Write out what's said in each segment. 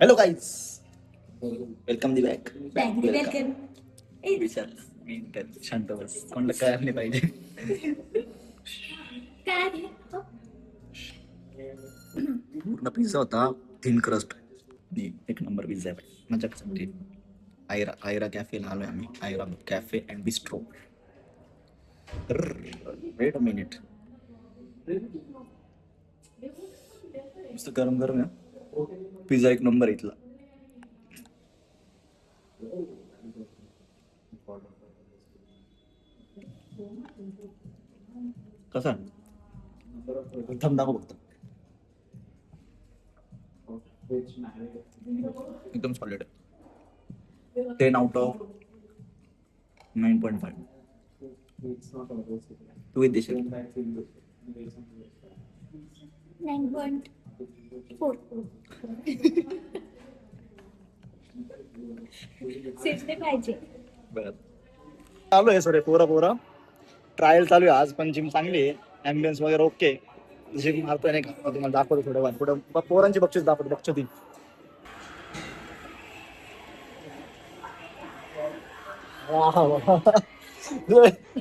Hello guys, welcome दी back. Welcome. विचार मी शांत बस, कोणाला कळायला नाही पाहिजे. काय रे? पूर्ण पिझ्झा होता, थिन क्रस्ट. एक नंबर पिझ्झा आहे, मजाक सांगते. आयरा आयरा कॅफेला आलोय आम्ही. आयरा cafe and bistro. Weight a minute, मस्त गरम गरम आहे पिझ्झा, एक नंबर इथला. कसा थंब दाखव फक्त. एकदम सॉलिड आहे. 10 आउट ऑफ 9.5. तू किती देशील? 9.4. सिजले पाहिजे. बरं, चालू आहे सर पोरा ट्रायल चालू आहे आज, पण जिम चांगली आहे, ॲम्बियन्स वगैरे ओके. जिम मारतोय नाही का, तुम्हाला दाखवतो थोडं वाट पुढं पोरांची बक्षीस दाखवतो. बक्षती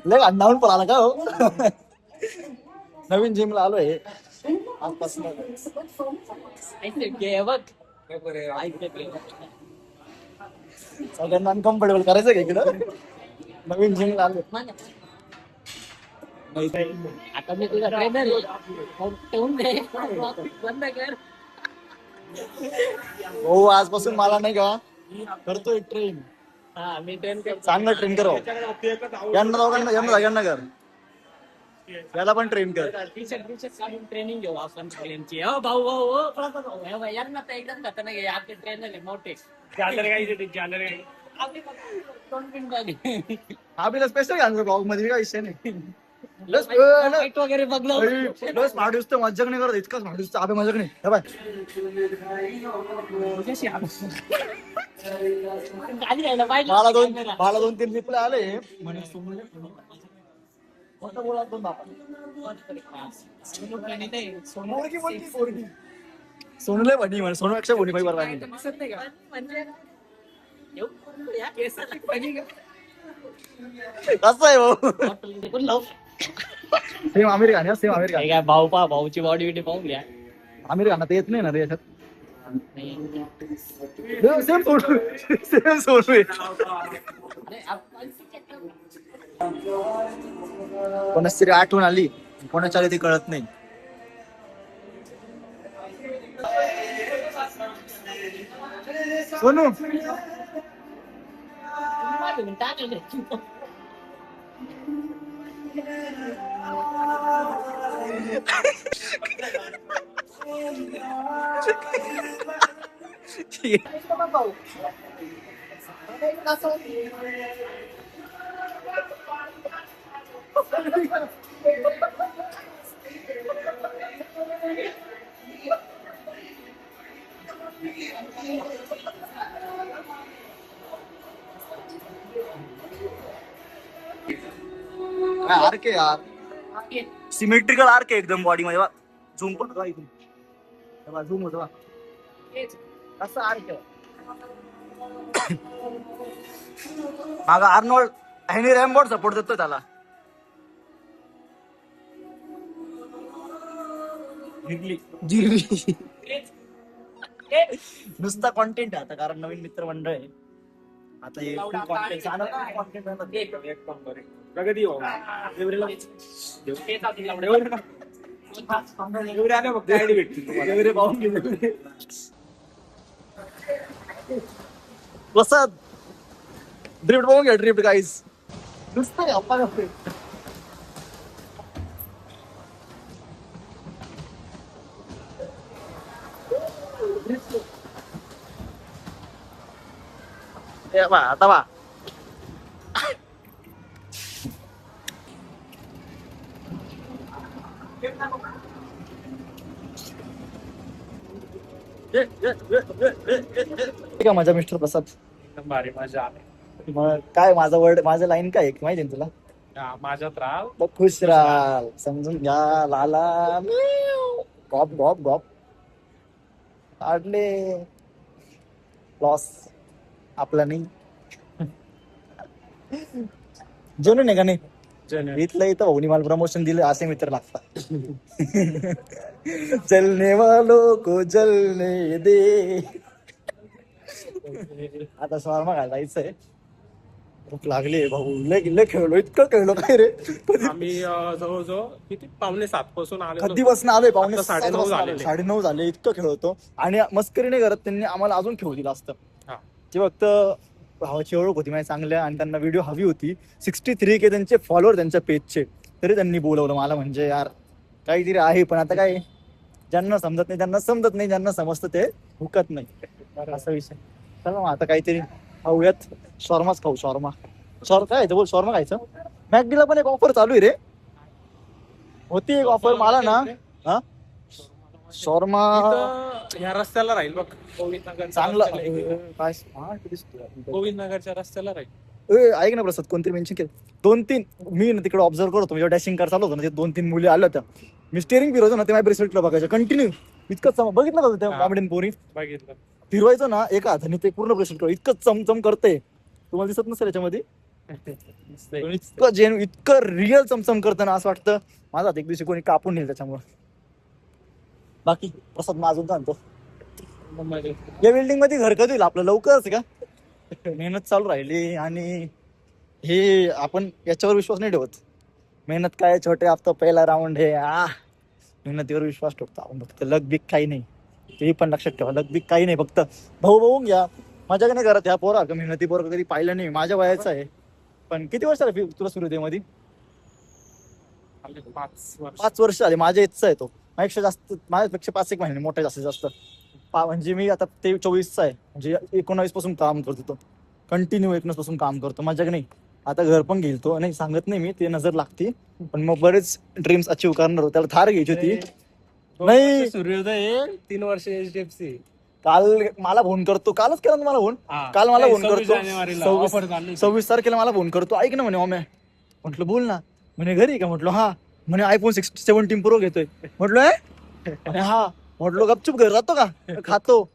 लय अंडावून पण आला का हो. नवीन जिमला आलोय आजपासून. सगळ्यांना अनकम्फर्टेबल करायचं का इकडं? नवीन जिमला आलो. आता मी तुझा ट्रेनर ठेवून दे, बंद कर. हो, आजपासून मला नाही का करतोय ट्रेन. हा, मी ट्रेन चांगलं ट्रेन कर. यांना दोघांना यांना कर, याला पण ट्रेन कर. टी शर्ट काढून ट्रेनिंग घेऊ आपण सगळ्यांची. हो भाऊ भाऊ हो, यांना तर एकदम खतरनाक आहे आपले ट्रेनर आहे मोठे. आपल्याला स्पेशल आणलं ब्लॉग मध्ये, काय विषय नाही. वगैरे बघलो स्मार्ट दिसतो, मजाक नाही करत. इतका स्मार्ट दिसतो आबे, मजाक नाही. हे बाय, गाडी घ्यायला पाहिजे. मला दोन 3 रिप्लाय आले म्हणे कोणता बोला दोन बापा. सोनूला भणी म्हणे, सोनूपेक्षा भणी पाहिजे बरं. दिसत नाही का म्हणजे कसं आहे भाऊ? Same Aamir Khan, same Aamir Khan. काय भाऊ भाऊची बॉडी बिडी पाहून घ्या. आमिर खान तर येत नाही ना रे याच्यात. सेम सोनू, सेम सोनू आहे. कोणाच तरी आठवण आली, कोणाच्या आली ते कळत नाही. सोनू आर्क आहे यार, सिमेट्रिकल आर्क आहे एकदम बॉडी मध्ये. झूम पण होतो इथून, झूम होतो कसं आर्क आहे. मागा आर्नोल्ड हेनी रॅम्बोर्ड सपोर्ट देतो त्याला. जिरली नुसता कॉन्टेंट आहे आता, कारण नवीन मित्रमंडळ आहे आता. हे प्रगती प्रसाद ड्रिफ्ट बघून घ्या, ड्रिफ्ट गाईज. नुसतं अप्पा गप्पे. आता बा का माझा मिस्टर प्रसाद. भारी मजा आली. मग काय माझा वर्ड, माझं लाईन काय आहे माहिती ना तुला? माझ्यात राहा. मग खुश राहाल, समजून घ्या. लाला गॉप गॉप गॉप आडले. लॉस आपला नाही. जेवण नाही का नाही इथलं इथं भाऊनी मला प्रमोशन दिलं असे मित्र लागतात. चलने वालों को जलने दे. आता शॉर्मा घालायला जायचंय. भूक लागली भाऊ. लय खेळलो इतकं खेळलो काय रे. आम्ही जवळजवळ किती 6:45 पासून आलो. कधी बसणं आलोय पाहुणे आता 9:30 झालेले. 9:30 झाले. इतकं खेळतो आणि मस्करी नाही करत त्यांनी आम्हाला अजून खेळू दिलं असतं. हा. ते फक्त भावाची ओळख होती माझी चांगल्या आणि त्यांना व्हिडिओ हवी होती. 63K त्यांचे फॉलोअर त्यांच्या पेजचे. तरी त्यांनी बोलवलं मला. म्हणजे यार काहीतरी आहे. पण आता काय ज्यांना समजत नाही त्यांना समजत नाही, ज्यांना समजतं ते हुकत नाही असा विषय. चला मग आता काहीतरी खाऊयात. शॉर्माच खाऊ. शॉर्मा काय बोल. शॉर्मा खायचं. मॅकडीला पण एक ऑफर चालू आहे रे. होती एक ऑफर मला ना. हा शॉर्मा इथं ह्या रस्त्याला राहील बघ. गोविंदनगर चांगला काय गोविंदनगरच्या रस्त्याला राहील. ऐक ना प्रसाद कोणतरी मेन्शन केलं 2-3 मी ना तिकडे ऑब्झर्व करतो. जेव्हा डॅशिंग कार चालू होतं ना ते 2-3 मुली आल्या होत्या. मी स्टेअरिंग फिरवतो ना ते माझ्या ब्रेसलेटला बघायचं कंटिन्यू. इतकं बघितलं का त्या कॉमेडियन पोरी बघितलं. फिरवायचं ना एका हाताने ते पूर्ण ब्रेसलेट इतकं चमचम करते. तुम्हाला दिसत नसेल याच्यामध्ये. इतकं रिअल चमचम करतं ना असं वाटतं माझा हात एक दिवशी कोणी कापून नेल त्याच्यामुळे. बाकी प्रसाद माझून सांगतो या बिल्डिंग मध्ये घर कधी होईल आपलं लवकरच का. मेहनत चालू राहिली आणि हे आपण याच्यावर विश्वास नाही ठेवत. मेहनत काय छोटे आपलं पहिला राऊंड हे मेहनतीवर विश्वास ठेवतो आपण फक्त. लग बिग काही नाही ते पण लक्षात ठेवा. लग बिग काही नाही फक्त भाऊ घ्या. माझ्या नाही करत ह्या पोरा का मेहनती पोरं कधी पाहिलं नाही. माझ्या वयाचं आहे पण किती वर्ष झाली तुला सुरू मध्ये 5 वर्ष झाले. माझ्या इच्छा आहे तो माझ्यापेक्षा जास्त माझ्यापेक्षा 5-1 महिने मोठा जास्तीत जास्त. म्हणजे मी आता 24चा आहे. म्हणजे 19 पासून काम करतो तो कंटिन्यू. 19 पासून काम करतो. माझ्याकडे नाही आता घर पण घेईल तो. नाही सांगत नाही मी ते नजर लागते पण मग बरेच ड्रीम्स अचीव्ह करणार होते. त्याला थार घ्यायची होती. नाही सूर्योदय 3 वर्ष HDFC. काल मला फोन करतो. कालच केला ना मला फोन. काल मला फोन करतो 26 तारखेला मला फोन करतो. ऐक ना म्हणे ओम्या. म्हटलं बोल ना. म्हणे घरी का. म्हटलं हा. म्हणे iPhone 17 Pro घेतोय. म्हटलं हा. म्हटलो गपचूप घर जातो का खातो.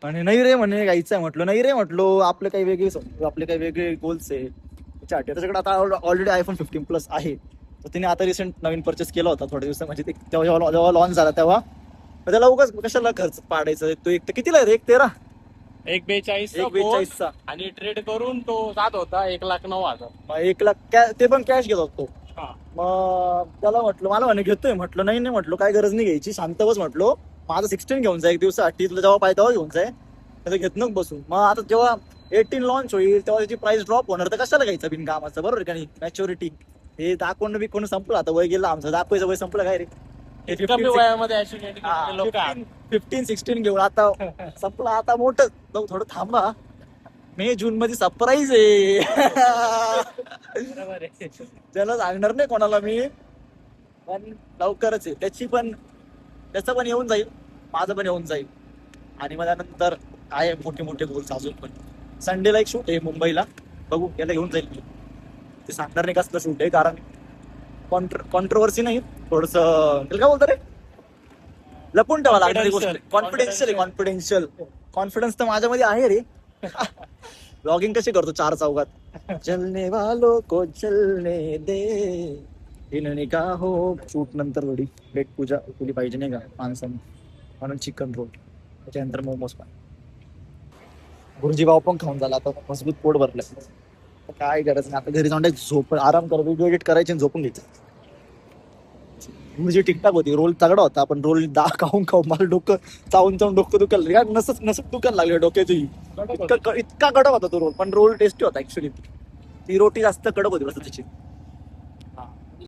आणि नाही रे म्हणे घ्यायचं आहे. म्हटलं नाही रे म्हटलो आपले काही वेगळे गोल्स आहे त्याच्याकडे. आता ऑलरेडी iPhone 15 Plus आहे. तर तिने आता रिसेंट नवीन परचेस केला होता थोड्या दिवसात. म्हणजे जेव्हा लॉन्च झाला तेव्हा त्याला उगाच कशाला खर्च पाडायचं. तो एक तर कितीला आहे रे. 1.42 आणि ट्रेड करून तो जात होता 1,09,000. 1 लाख ते पण कॅश घेत होतो. मग त्याला म्हटलं मला म्हणे घेतोय. म्हटलं नाही म्हटलं काय गरज नाही घ्यायची. शांत बस म्हटलो. माझं 16 घेऊन जाय एक दिवसासाठी. तुला जेव्हा पाहिजे तेव्हा घेऊन जाय. त्याचं घेत नको बसून. मग आता जेव्हा 18 लॉन्च होईल तेव्हा त्याची प्राइस ड्रॉप होणार. तर कशाला घ्यायचं बिनकामाचं. बरोबर का नाही. मॅच्युरिटी हे दाखवणं बी कोण संपलं. आता वय गेलं आमचं. दाखवायचं वय संपलं काय रे. 15-16 घेऊन आता संपलं. आता मोठं थोडं थांबा. मे जून मध्ये सरप्राईज आहे. त्याला सांगणार नाही कोणाला मी पण लवकरच आहे. त्याचं पण येऊन जाईल. माझं पण येऊन जाईल. आणि मग त्यानंतर आहे मोठे गोल्स अजून पण. संडेला एक शूट आहे मुंबईला. बघू याला घेऊन जाईल मी. ते सांगणार नाही कसलं शूट आहे कारण कॉन्ट्रोवर्सी नाही. थोडस काय बोलतो रे लपून ठेवा लागणारी गोष्ट. कॉन्फिडेन्शियल कॉन्फिडन्स तर माझ्यामध्ये आहे रे. ब्लॉगिंग कशी करतो 4 चौघात. चलने वालों को चलने दे इन निगाहों. शूट नंतर थोडी पेट पूजा केली पाहिजे नाही का माणसाने. म्हणून चिकन रोल त्याच्यानंतर मोमोज पण. गुरुजी भाऊ पण खाऊन झाला. आता मजबूत पोट भरलं. काय गरज नाही. आता घरी जाऊन झोप आराम कर. व्हिडिओ एडिट करायचे झोपून घ्यायचं. गुरुजी टिकटाक होती. रोल तगडा होता पण रोल खाऊन मला डोकं चावून डोकं दुखायला नसत दुखायला लागले डोक्याची. इतका कडक होता तो रोल. पण रोल टेस्टी होता ऍक्च्युली. ती रोटी जास्त कडक होती त्याची.